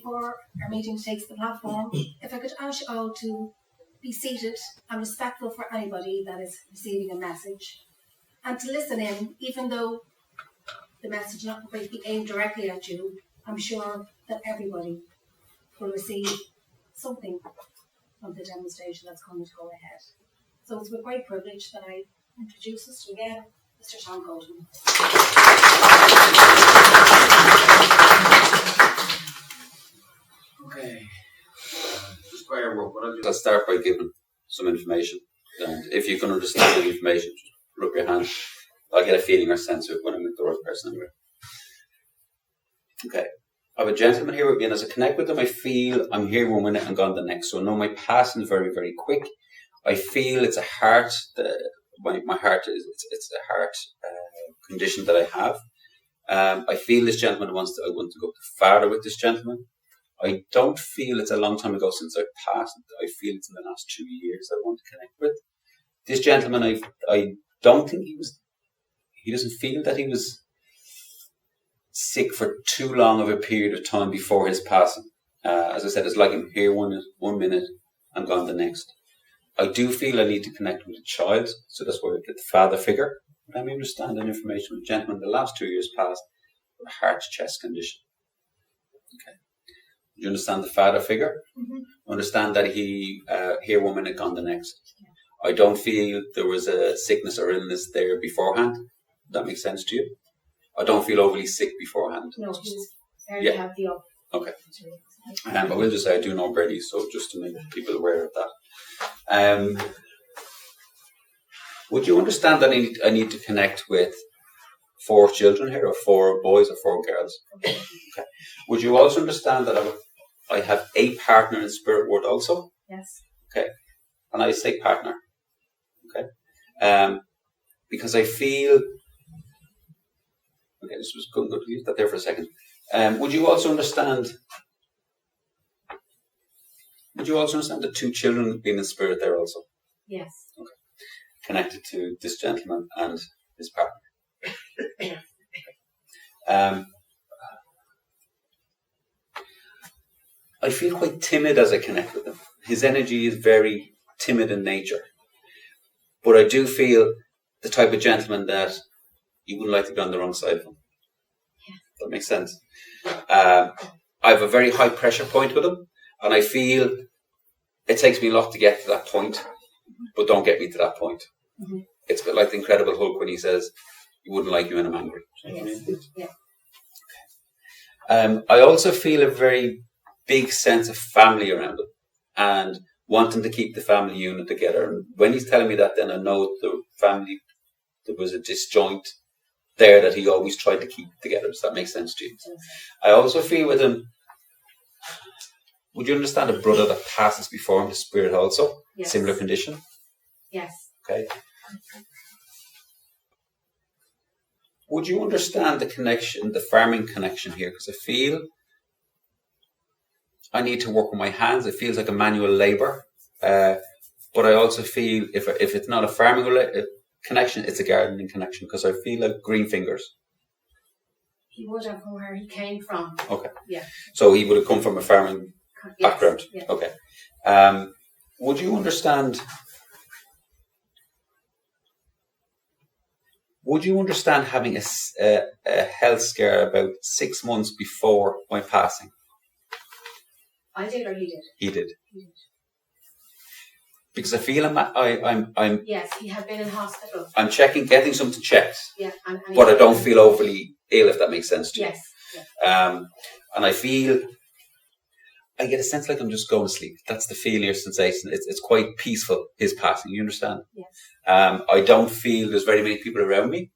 before our meeting takes the platform, if I could ask you all to be seated and respectful for anybody that is receiving a message, and to listen in, even though the message not going to be aimed directly at you. I'm sure that everybody will receive something from the demonstration that's going to go ahead. So it's with great privilege that I introduce us to again, Mr. Tom Colton. Okay. Just by your work, what I'll start by giving some information. And if you can understand the information, just put up your hand. I'll get a feeling or sense of it when I'm with the right person anyway. Okay. I have a gentleman here with me, and as I connect with them, I feel I'm here 1 minute and gone the next. So I know my passing is very, very quick. I feel it's a heart. My heart is it's a heart condition that I have. I feel this gentleman I want to go farther with this gentleman. I don't feel it's a long time ago since I passed. I feel it's in the last 2 years I want to connect with. This gentleman, I don't think he doesn't feel that he was sick for too long of a period of time before his passing. As I said, it's like I'm here 1 minute and gone the next. I do feel I need to connect with a child, so that's why I get the father figure. But I understand that information with a gentleman the last 2 years past with a heart-chest condition. Okay. You understand the father figure? Mm-hmm. Understand that he here 1 minute, gone the next. Yeah. I don't feel there was a sickness or illness there beforehand. That makes sense to you? I don't feel overly sick beforehand. No, he's very healthy up. Okay. I will just say I do know Brady, so just to make people aware of that. Would you understand that I need to connect with 4 children here, or 4 boys or 4 girls? Okay. Would you also understand that I have a partner in the spirit world also? Yes. Okay. And I say partner. Okay. Because I feel. Okay, this was good. Leave that there for a second. Would you also understand? Would you also understand the 2 children being in spirit there also? Yes. Okay. Connected to this gentleman and his partner. I feel quite timid as I connect with him. His energy is very timid in nature. But I do feel the type of gentleman that you wouldn't like to be on the wrong side of him. Yeah. That makes sense. I have a very high pressure point with him, and I feel it takes me a lot to get to that point, but don't get me to that point. Mm-hmm. It's a bit like the Incredible Hulk when he says, "You wouldn't like me when I'm angry." Yes. Yeah. I also feel a very big sense of family around him and wanting to keep the family unit together. And when he's telling me that, then I know the family, there was a disjoint there that he always tried to keep together. Does that make sense to you? Yes. I also feel with him, would you understand a brother that passes before him, the spirit also? Yes. Similar condition? Yes. Okay. Would you understand the connection, the farming connection here? Because I feel I need to work with my hands. It feels like a manual labour. But I also feel if it's not a farming connection, it's a gardening connection, because I feel like green fingers. He would have from where he came from. Okay. Yeah. So he would have come from a farming background. Yes. Okay. Would you understand? Would you understand having a health scare about 6 months before my passing? I did, or he did? He did. Because I feel I'm. Yes, he had been in hospital. I'm getting something checked. Yeah, but I don't feel overly ill, if that makes sense to you. Yes. Yeah. And I feel I get a sense like I'm just going to sleep. That's the feeling or sensation. It's quite peaceful, his passing. You understand? Yes. I don't feel there's very many people around me.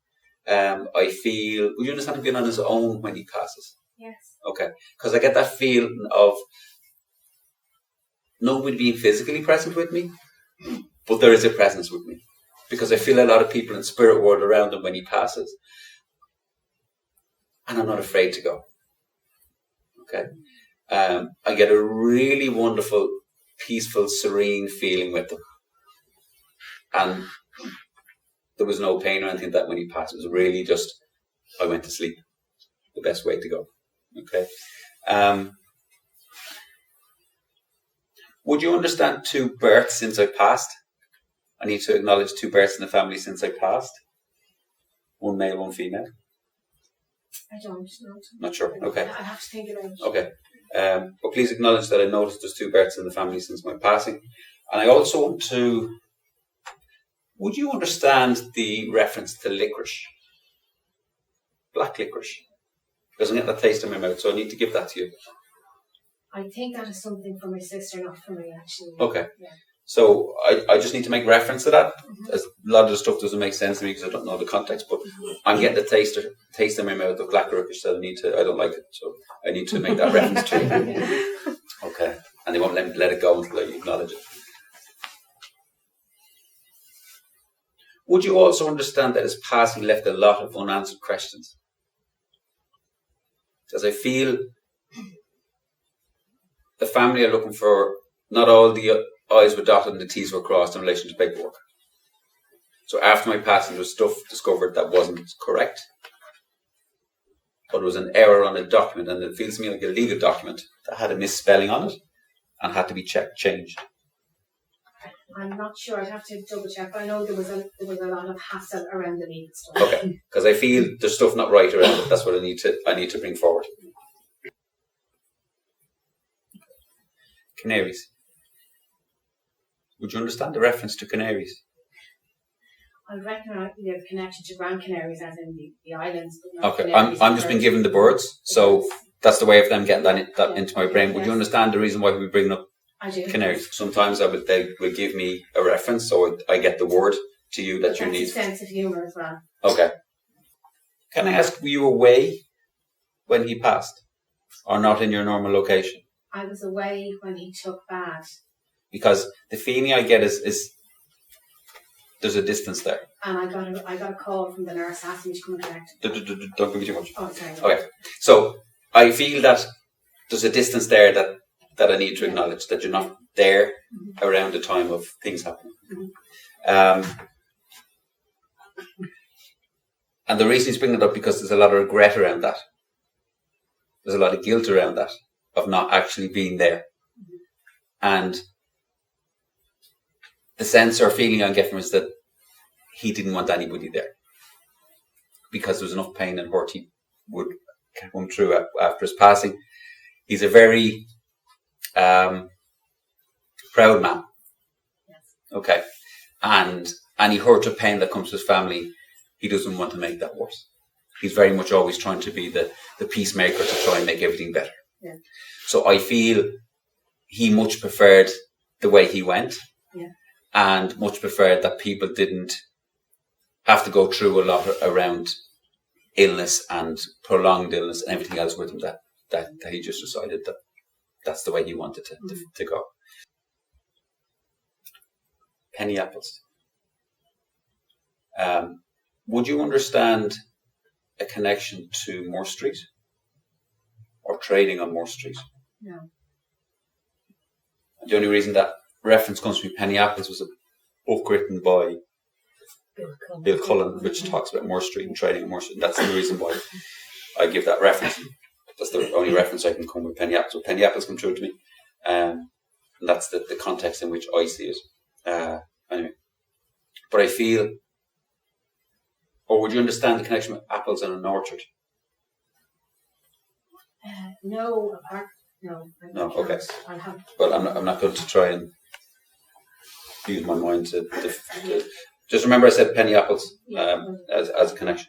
I feel. Would you understand him being on his own when he passes? Yes. Okay, because I get that feeling of nobody being physically present with me, but there is a presence with me, because I feel a lot of people in spirit world around him when he passes, and I'm not afraid to go. Okay, I get a really wonderful, peaceful, serene feeling with them, and there was no pain or anything that when he passed. It was really just I went to sleep. The best way to go. Okay. Would you understand 2 births since I passed? I need to acknowledge 2 births in the family since I passed. 1 male, 1 female. I don't know. Not sure. Okay. I have to think about it. Okay. But please acknowledge that I noticed there's 2 births in the family since my passing. And I also want to... Would you understand the reference to licorice? Black licorice. Because I'm getting that taste in my mouth, so I need to give that to you. I think that is something for my sister, not for me, actually. Okay. Yeah. So I just need to make reference to that. A lot of the stuff doesn't make sense to me because I don't know the context, but I'm getting the taste in my mouth of black licorice, so I don't like it, so I need to make that reference to it. Okay. And they won't let it go until I acknowledge it. Would you also understand that his passing left a lot of unanswered questions? As I feel the family are looking for not all the I's were dotted and the T's were crossed in relation to paperwork. So after my passing, there was stuff discovered that wasn't correct. But it was an error on a document, and it feels to me like a legal document that had a misspelling on it and had to be changed. I'm not sure. I'd have to double check. I know there was a lot of hassle around the legal stuff. Okay, because I feel there's stuff not right around it. That's what I need to bring forward. Canaries. Would you understand the reference to canaries? I reckon there's a connection to Grand Canaries, as in the islands. But not Okay, Canaries. I'm just been given the birds, so that's the way of them getting that into my brain. Would you understand the reason why we bring up I do. canaries? Sometimes they will give me a reference, so I get the word to you that you need. That's a sense of humour as well. Okay. Can I ask, were you away when he passed, or not in your normal location? I was away when he took bad. Because the feeling I get is there's a distance there. And I got a call from the nurse asking me to come and collect. Don't give me too much. Oh, sorry. Okay. So I feel that there's a distance there that I need to acknowledge, that you're not there around the time of things happening. And the reason he's bringing it up because there's a lot of regret around that. There's a lot of guilt around that, of not actually being there. And the sense or feeling I get from him is that he didn't want anybody there. Because there was enough pain and hurt he would come through after his passing. He's a very proud man. Yes. Okay. And any hurt or pain that comes to his family, he doesn't want to make that worse. He's very much always trying to be the peacemaker to try and make everything better. Yeah. So I feel he much preferred the way he went. Yeah. And much preferred that people didn't have to go through a lot around illness and prolonged illness and everything else with him, that he just decided that that's the way he wanted to go. Penny apples. Would you understand a connection to Moore Street or trading on Moore Street? No. The only reason that reference comes from penny apples was a book written by Bill Cullen, which talks about Moore Street and trading on Moore Street. And that's the reason why I give that reference. That's the only reference I can come with penny apples. So penny apples come through to me. And that's the context in which I see it. Anyway. But I feel, or would you understand the connection with apples and an orchard? No. No, okay. I'll have. But I'm not going to try and use my mind to just remember I said penny apples as a connection.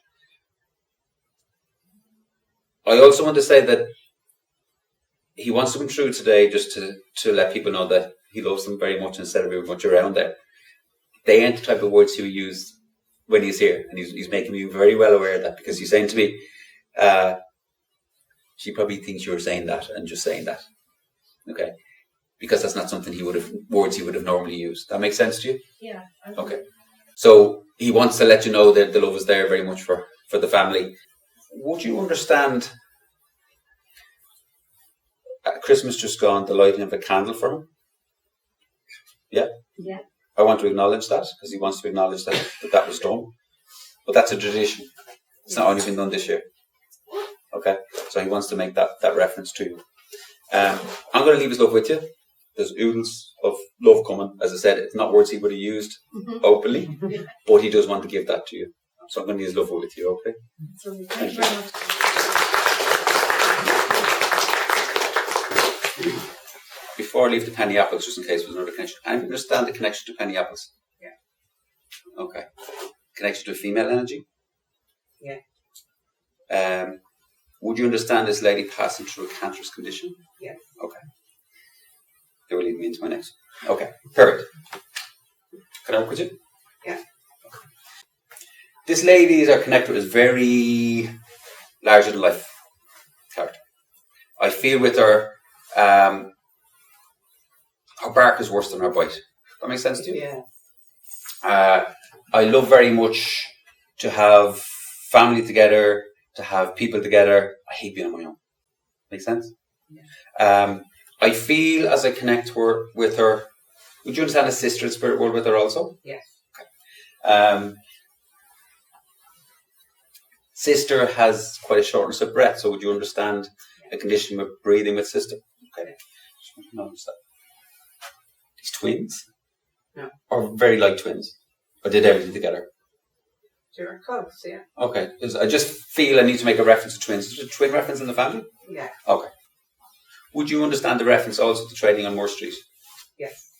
I also want to say that he wants to come through today just to let people know that he loves them very much instead of very much around there. They ain't the type of words he would use when he's here, and he's making me very well aware of that, because he's saying to me, she probably thinks you're saying that and just saying that. Okay? Because that's not something words he would have normally used. That makes sense to you? Yeah. Okay. So he wants to let you know that the love is there very much for the family. Would you understand at Christmas just gone, the lighting of a candle for him? Yeah? Yeah. I want to acknowledge that, because he wants to acknowledge that was done. But that's a tradition. It's not only been done this year. Okay? So he wants to make that reference to you. I'm going to leave his love with you. there's oodles of love coming. As I said, it's not words he would have used openly, but he does want to give that to you. So I'm going to use love with you, okay? Thank you very much. Before I leave the penny apples, just in case there's another connection. Anyone understand the connection to penny apples? Yeah. Okay. Connection to female energy? Yeah. Would you understand this lady passing through a cancerous condition? Yes. Okay. They will lead me into my next. Okay, perfect. Can I work with you? Yeah. Okay. This lady is connected with very larger than life character. I feel with her, her bark is worse than her bite. That makes sense to you? Yeah. I love very much to have family together, to have people together. I hate being on my own. Make sense? Yeah. I feel as I connect with her, would you understand a sister in spirit world with her also? Yes. Okay. Sister has quite a shortness of breath, so would you understand a condition with breathing with sister? Okay. Just want to notice that. These twins? No. Or very like twins? Or did everything together? You're close, yeah. Okay. I just feel I need to make a reference to twins. Is there a twin reference in the family? Yeah. Okay. Would you understand the reference also to trading on Moore Street? Yes.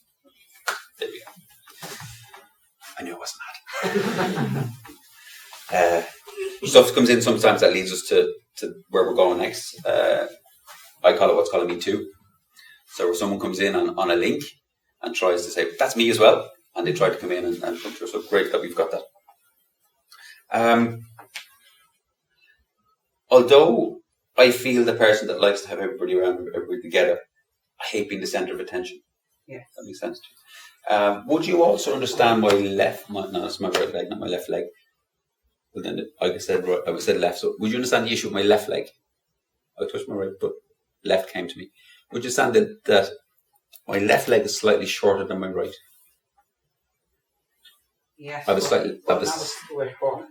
There we go. I knew it wasn't that. Stuff comes in sometimes that leads us to where we're going next. I call it what's calling me too. So where someone comes in on a link and tries to say, that's me as well. And they try to come in and come through. So great that we've got that. Although I feel the person that likes to have everybody around, everybody together, I hate being the centre of attention. Yeah. That makes sense to you. Would you also understand my no, it's my right leg, not my left leg. But then I said left. So would you understand the issue with my left leg? I touched my right, but left came to me. Would you understand that my left leg is slightly shorter than my right? Yes. I was slightly. Not with her.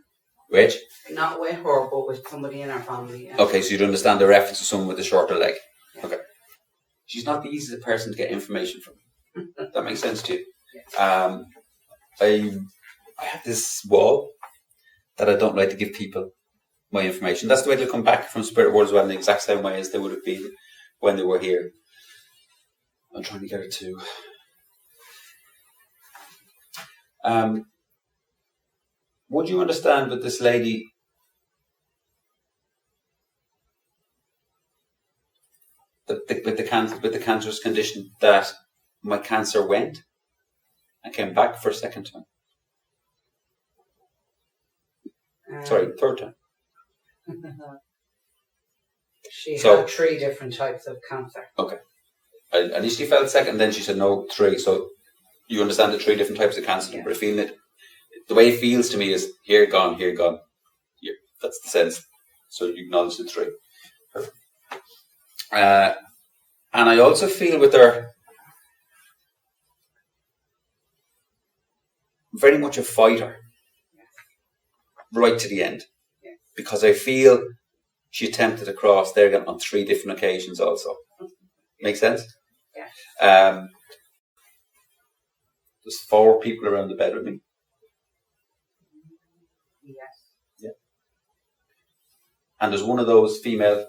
Which? Not with her, but with somebody in our family. Yeah. Okay, so you'd understand the reference to someone with a shorter leg. Yeah. Okay. She's not the easiest person to get information from. That makes sense to you. Yeah. I have this wall that I don't like to give people my information. That's the way they'll come back from spirit world as well, in the exact same way as they would have been when they were here. I'm trying to get her to. Would you understand with this lady with the cancerous condition that my cancer went and came back for a second time? Sorry, third time. She had 3 different types of cancer. Okay. I initially felt second, then she said no, 3. So you understand the 3 different types of cancer, Yeah. but I feel it. The way it feels to me is here, gone, here, gone. Here. That's the sense. So you acknowledge the 3. Perfect. And I also feel with her very much a fighter, right to the end, because I feel she attempted to cross there again on 3 different occasions also. Make sense? Yeah. There's 4 people around the bed with me. Yes. Yeah. And there's one of those female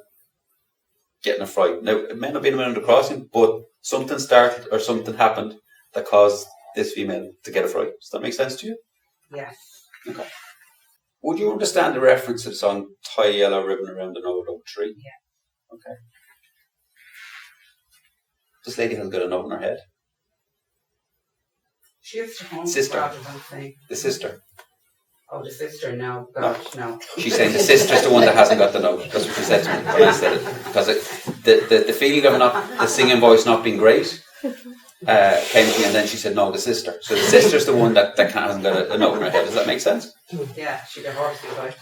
getting a fright. Now, it may not be around the crossing, but something started or something happened that caused this female to get a fright. Does that make sense to you? Yes. Okay. Would you understand the reference to the song Tie a Yellow Ribbon Around an Old Oak Tree? Yeah. Okay. This lady has got a note in her head. She has to home Sister. rather than saying, The sister. oh, the sister, no. Gosh, no. She's saying the sister's the one that hasn't got the note. That's what she said to me when I said it. Because the feeling of the singing voice not being great came to me, and then she said, no, the sister. So the sister's the one that hasn't got a note in her head. Does that make sense? Yeah, she got horsey right.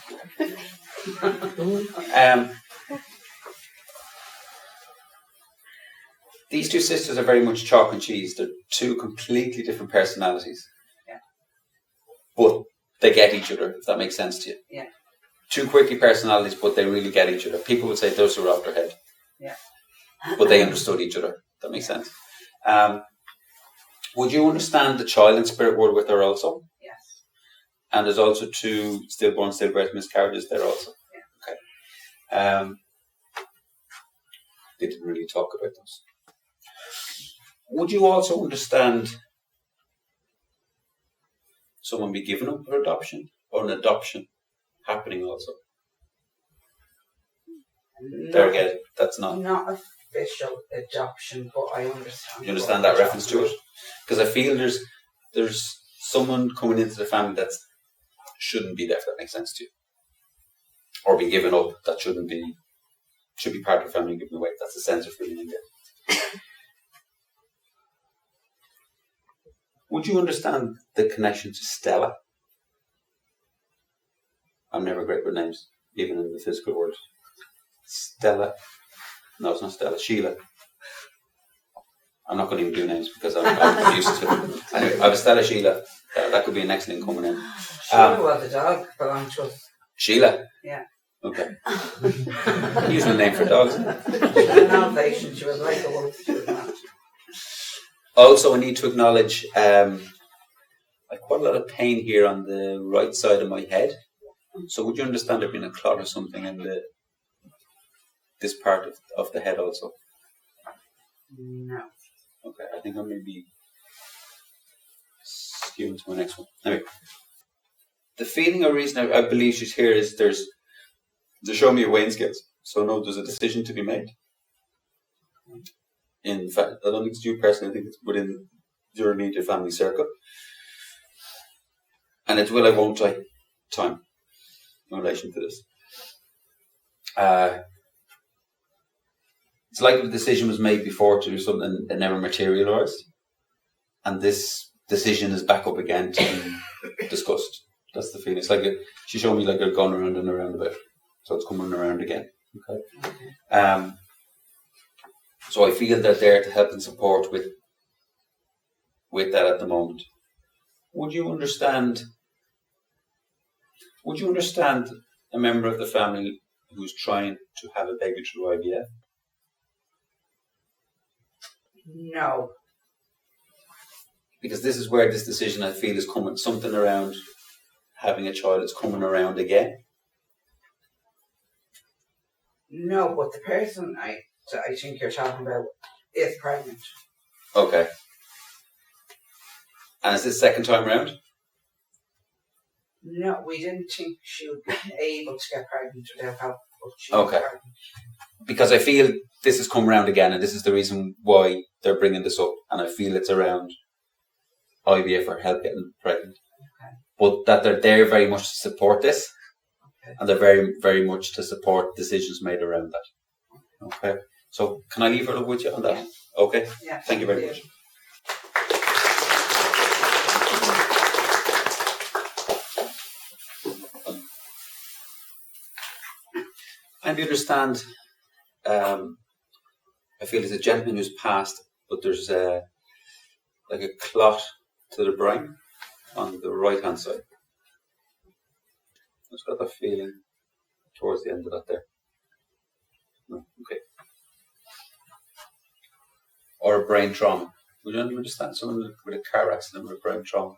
These 2 sisters are very much chalk and cheese. They're 2 completely different personalities. Yeah. But they get each other, if that makes sense to you. Yeah. 2 quirky personalities, but they really get each other. People would say those who are off their head. Yeah. But they understood each other. That makes sense. Would you understand the child in spirit world with her also? Yes. And there's also 2 stillborn, stillbirth miscarriages there also? Yeah. Okay. They didn't really talk about those. Would you also understand someone be given up for adoption or an adoption happening also? There again, that's not official adoption, but I understand. You understand that reference to it? Because I feel there's someone coming into the family that shouldn't be there, if that makes sense to you. Or be given up, that should be part of the family given away. That's the sense of feeling you get. Would you understand the connection to Stella? I'm never great with names, even in the physical world. Stella. No, it's not Stella. Sheila. I'm not going to even do names because I'm used to it. Anyway, I have Stella, Sheila. That could be an excellent coming in. Sheila was the dog belonged to us. Sheila? Yeah. Okay. Using a name for dogs. She had an elevation. She was like a wolf. She was not. Also, I need to acknowledge quite a lot of pain here on the right side of my head. So would you understand there being a clot or something in this part of the head also? No. Okay, I think I may be skewing to my next one. Anyway, the feeling or reason I believe she's here is to show me your weighing skills. So no, there's a decision to be made. In fact, I don't think it's you personally, I think it's within your immediate family circle. And it's will I, won't I time in relation to this. It's like the decision was made before to do something that never materialised. And this decision is back up again to be discussed. That's the feeling. It's like she showed me like a going around and around about. So it's coming around again. Okay. So I feel they're there to help and support with that at the moment. Would you understand a member of the family who's trying to have a baby through IVF? No. Because this is where this decision I feel is coming, something around having a child is coming around again. No, but the person I think you're talking about is pregnant. Okay. And is this second time round? No, we didn't think she would be able to get pregnant without help. Okay. Because I feel this has come around again, and this is the reason why they're bringing this up. And I feel it's around IVF or help getting pregnant. Okay. But that they're there very much to support this. Okay. And they're very, very much to support decisions made around that. Okay. So can I leave her with you on that? Yeah. Okay. Yeah. Thank you very much. And you understand, I feel there's a gentleman who's passed, but there's like a clot to the brain on the right hand side. I've got that feeling towards the end of that there. No, okay. Or a brain trauma. Would you understand someone with a car accident with a brain trauma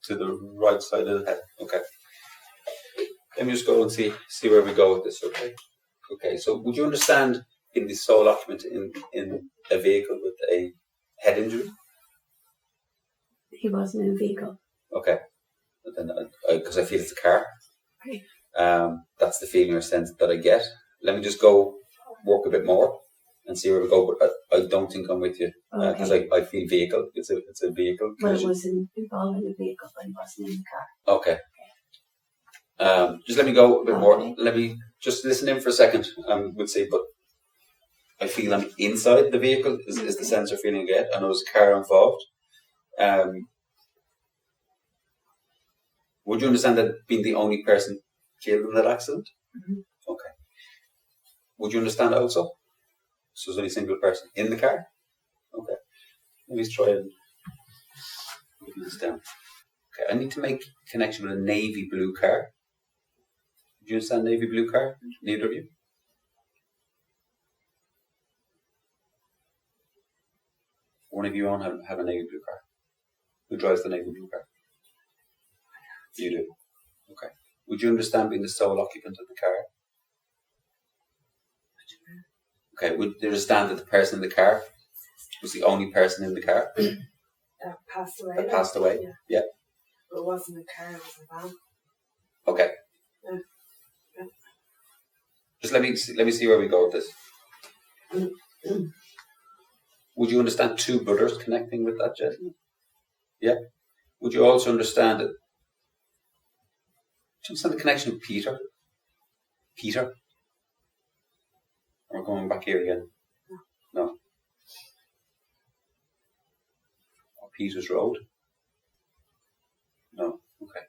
to the right side of the head? Okay. Let me just go and see where we go with this, okay? Okay, so would you understand in the sole occupant in a vehicle with a head injury? He wasn't in a vehicle. Okay. Because I feel it's a car. Okay. That's the feeling or sense that I get. Let me just go work a bit more and see where we go, but I don't think I'm with you because I feel vehicle. It's a vehicle. Well, it was involved in a vehicle, but it wasn't in the car. Okay. Just let me go a bit more. Let me just listen in for a second. We'll see, but I feel I'm inside the vehicle is the sense or feeling I get. I know there's a car involved. Would you understand that being the only person killed in that accident? Mm-hmm. Okay. Would you understand also? So there's only a single person in the car? Okay. Let me just try and put this down. Okay, I need to make connection with a navy blue car. Do you understand navy blue car? Neither of you? One of you have a navy blue car. Who drives the navy blue car? You do. Okay. Would you understand being the sole occupant of the car? Okay. Would you understand that the person in the car was the only person in the car? That passed away. That passed away? Yeah. But it wasn't a car, it was a van. Okay. Yeah. Just let me see where we go with this. Would you understand two brothers connecting with that jet? Yeah. Would you also understand it? Do you understand the connection with Peter? Peter? We're going back here again. No. Or Peter's Road? No. Okay.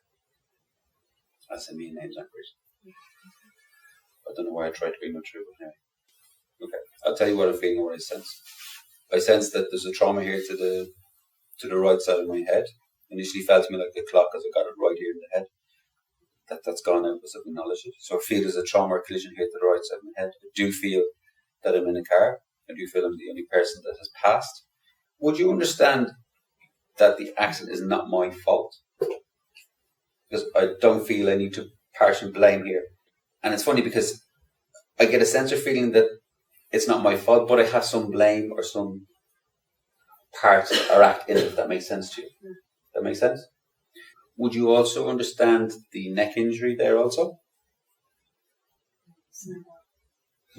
That's the main names, aren't we? I don't know why I tried to bring them through, but anyway. Okay. I'll tell you what I'm feeling, what I sense. I sense that there's a trauma here to the right side of my head. Initially felt to me like a clock as I got it right here in the head. That's gone out because I've acknowledged it. So I feel there's a trauma or collision here to the right side of my head. I do feel that I'm in a car. I do feel I'm the only person that has passed. Would you understand that the accident is not my fault? Because I don't feel I need to partially blame here. And it's funny because I get a sense of feeling that it's not my fault, but I have some blame or some part or act in it, if that makes sense to you. That makes sense? Would you also understand the neck injury there also?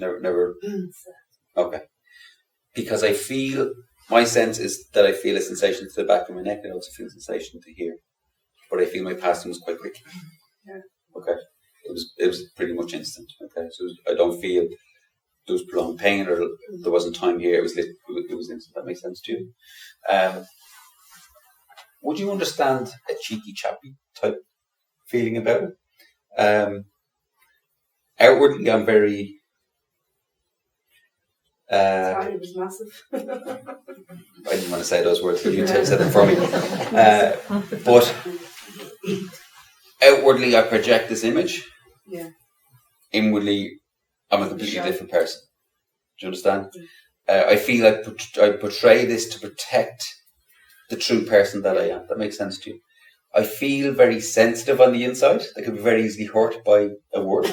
Never. Okay. Because I feel, my sense is that I feel a sensation to the back of my neck. I also feel a sensation to here. But I feel my passing was quite quick. Yeah. Okay. It was pretty much instant. Okay. So I don't feel there was prolonged pain or there wasn't time here. It was instant. That makes sense to you. Would you understand a cheeky chappy type feeling about it? Outwardly, I'm very. Sorry, it was massive. I didn't want to say those words, but you said them for me. But outwardly, I project this image. Yeah. Inwardly, I'm a completely different person. Do you understand? I feel I portray this to protect the true person that I am. That makes sense to you. I feel very sensitive on the inside. I could be very easily hurt by a word,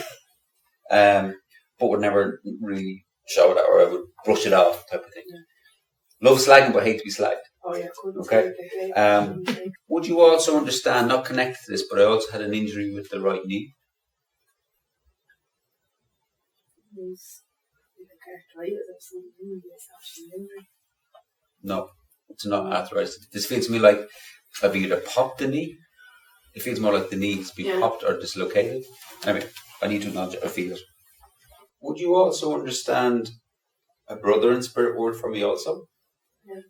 but would never really show that, or I would brush it off, type of thing. Yeah. Love slagging, but hate to be slagged. Oh yeah, okay. Would you also understand, not connected to this, but I also had an injury with the right knee. No, it's not arthritis. This feels to me like I've either popped the knee. It feels more like the knee has been popped or dislocated. Anyway, I need to acknowledge it. I feel it. Would you also understand a brother in spirit word for me also? Yeah.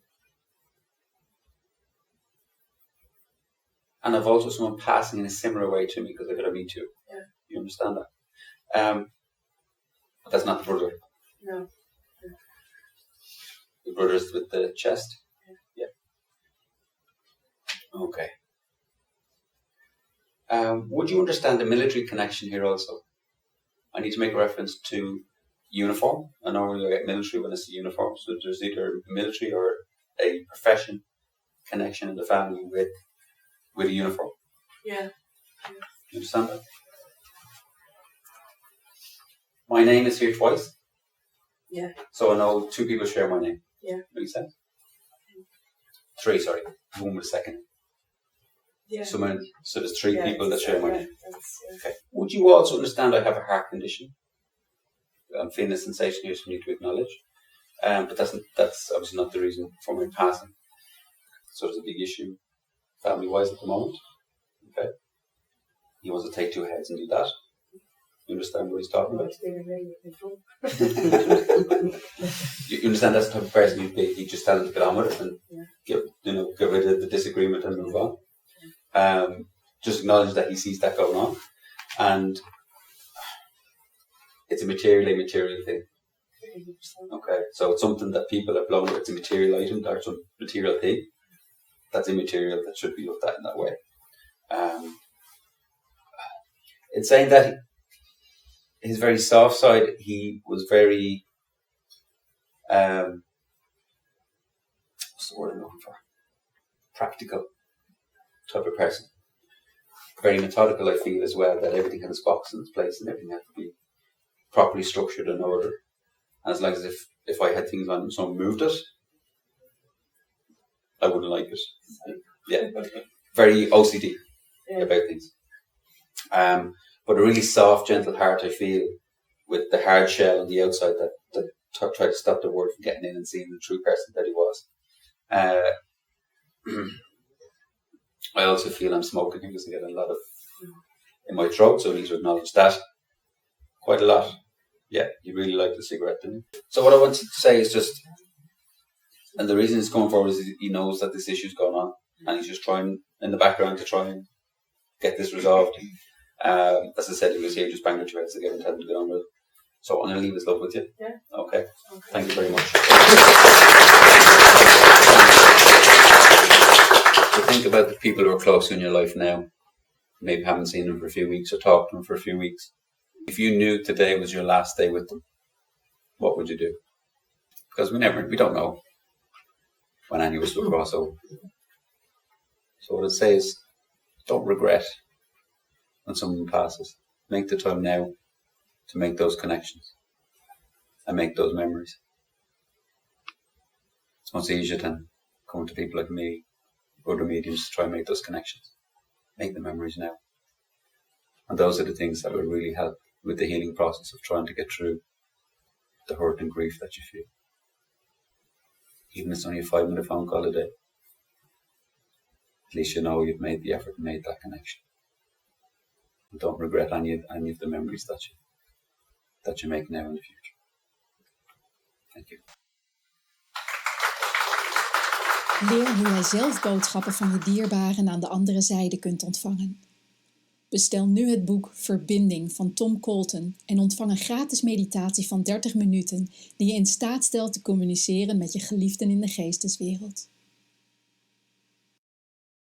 And I've also someone passing in a similar way to me because I got to meet you. Yeah. You understand that? But that's not the brother. No. The brother's with the chest? Yeah. Okay. Would you understand the military connection here also? I need to make a reference to uniform. I normally get military when I see uniform. So there's either military or a profession connection in the family with a uniform. Yeah. You understand that? My name is here twice. Yeah. So I know two people share my name. Yeah. Makes sense? Three, sorry. One with a second. Yeah. So there's three people that share my name. Yeah. Okay. Would you also understand I have a heart condition? I'm feeling a sensation here, so I need to acknowledge. But that's obviously not the reason for my passing. So there's a big issue family-wise at the moment. Okay. He wants to take two heads and do that. You understand what he's talking about? You understand that's the type of person you'd be. He'd just tell him to get on with it and get rid of the disagreement and move on. Just acknowledge that he sees that going on, and it's a material thing. Okay, so it's something that people have blown. It's a material item, or some material thing that's immaterial that should be looked at in that way. It's saying that his very soft side, he was very, what's what's the word I'm looking for? Practical type of person. Very methodical, I feel, as well, that everything has its box in its place and everything has to be properly structured and ordered. And it's like as if I had things on and someone moved it, I wouldn't like it. Yeah. Very OCD about things. But a really soft, gentle heart, I feel, with the hard shell on the outside that tried to stop the word from getting in and seeing the true person that he was. I also feel I'm smoking him because I get a lot of in my throat, so I need to acknowledge that quite a lot. Yeah, you really like the cigarette, didn't you? So what I want to say is just, and the reason he's coming forward is he knows that this issue's going on, and he's just trying in the background to try and get this resolved. As I said, he was here, just banged at your head again and tell him to get on with it. So I'm going to leave his love with you. Yeah. Okay. Thank you very much. So think about the people who are close in your life now. Maybe haven't seen them for a few weeks or talked to them for a few weeks. If you knew today was your last day with them, what would you do? Because we don't know when any of us will cross over. So what I'd say is, don't regret when someone passes. Make the time now to make those connections and make those memories. It's much easier than coming to people like me, other mediums, to try and make those connections. Make the memories now. And those are the things that will really help with the healing process of trying to get through the hurt and grief that you feel. Even if it's only a 5-minute phone call a day, at least you know you've made the effort and made that connection. And don't regret any of the memories that you make now in the future. Thank you. Leer hoe jij zelf boodschappen van je dierbaren aan de andere zijde kunt ontvangen. Bestel nu het boek Verbinding van Tom Colton en ontvang een gratis meditatie van 30 minuten die je in staat stelt te communiceren met je geliefden in de geesteswereld.